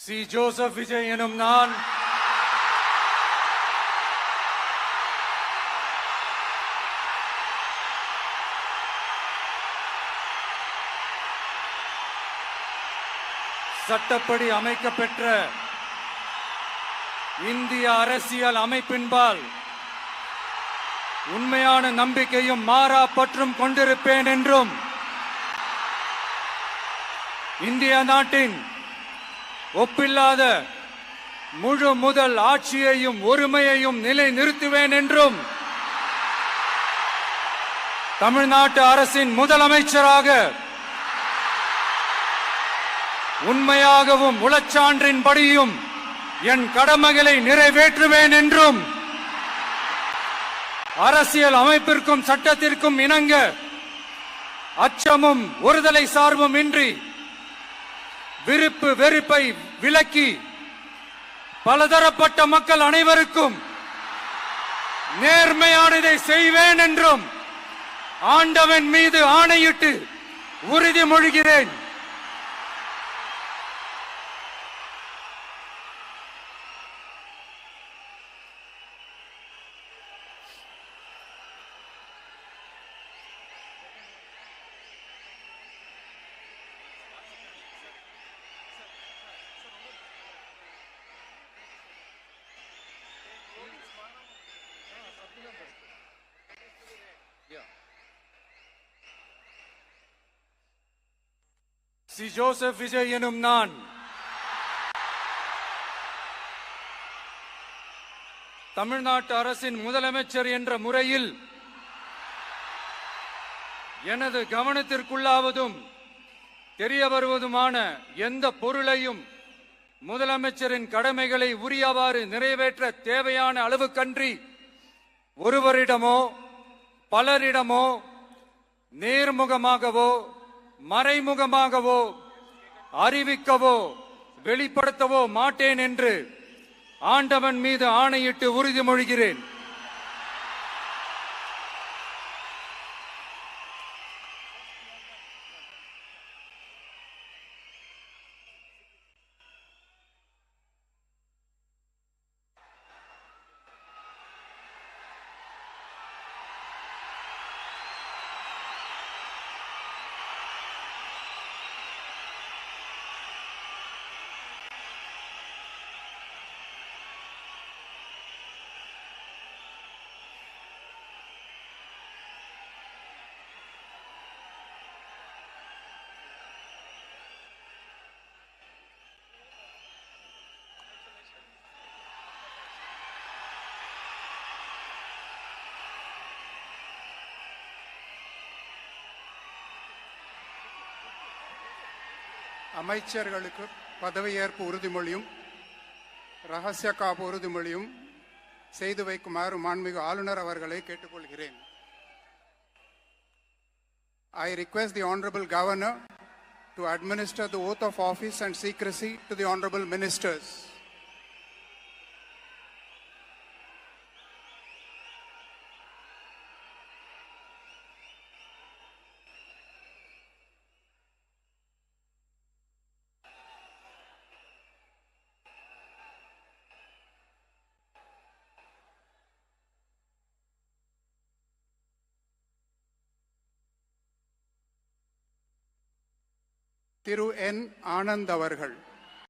C. Joseph Vijay எனும் நான் சட்டப்படி அமைக்கப்பெற்ற இந்திய அரசியல் அமைப்பின்பால் உண்மையான நம்பிக்கையும் மாறா பற்றும் கொண்டிருப்பேன் என்றும் இந்திய நாட்டின் ஒப்பில்லாத முழு முதல் ஆட்சியையும் ஒருமையையும் நிலைநிறுத்துவேன் என்றும் தமிழ்நாட்டு அரசின் முதலமைச்சராக உண்மையாகவும் உளச்சான்றின்படியும் என் கடமைகளை நிறைவேற்றுவேன் என்றும் அரசியல் அமைப்பிற்கும் சட்டத்திற்கும் இணங்க அச்சமும் ஒருதலை சார்பும் இன்றி விருப்பு வெறுப்பை விலக்கி பலதரப்பட்ட மக்கள் அனைவருக்கும் நேர்மையானதை செய்வேன் என்றும் ஆண்டவன் மீது ஆணையிட்டு உறுதிமொழிகிறேன். சி. ஜோசப் விஜய் எனும் நான் தமிழ்நாட்டு அரசின் முதலமைச்சர் என்ற முறையில் எனது கவனத்திற்குள்ளாவதும் தெரிய வருவதுமான எந்த பொருளையும் முதலமைச்சரின் கடமைகளை உரியவாறு நிறைவேற்ற தேவையான அளவுக்கன்றி ஒருவரிடமோ பலரிடமோ நேர்முகமாகவோ மறைமுகமாகவோ அறிவிக்கவோ வெளிப்படுத்தவோ மாட்டேன் என்று ஆண்டவன் மீது ஆணையிட்டு உறுதிமொழிகிறேன். அமைச்சர்களுக்கு பதவியேற்பு உறுதிமொழியும் ரகசிய காப்பு உறுதிமொழியும் செய்து வைக்குமாறு மாண்புமிகு ஆளுநர் அவர்களை கேட்டுக்கொள்கிறேன். I request the Honorable Governor to administer the oath of office and secrecy to the Honorable Ministers. திரு என். ஆனந்த் அவர்கள்.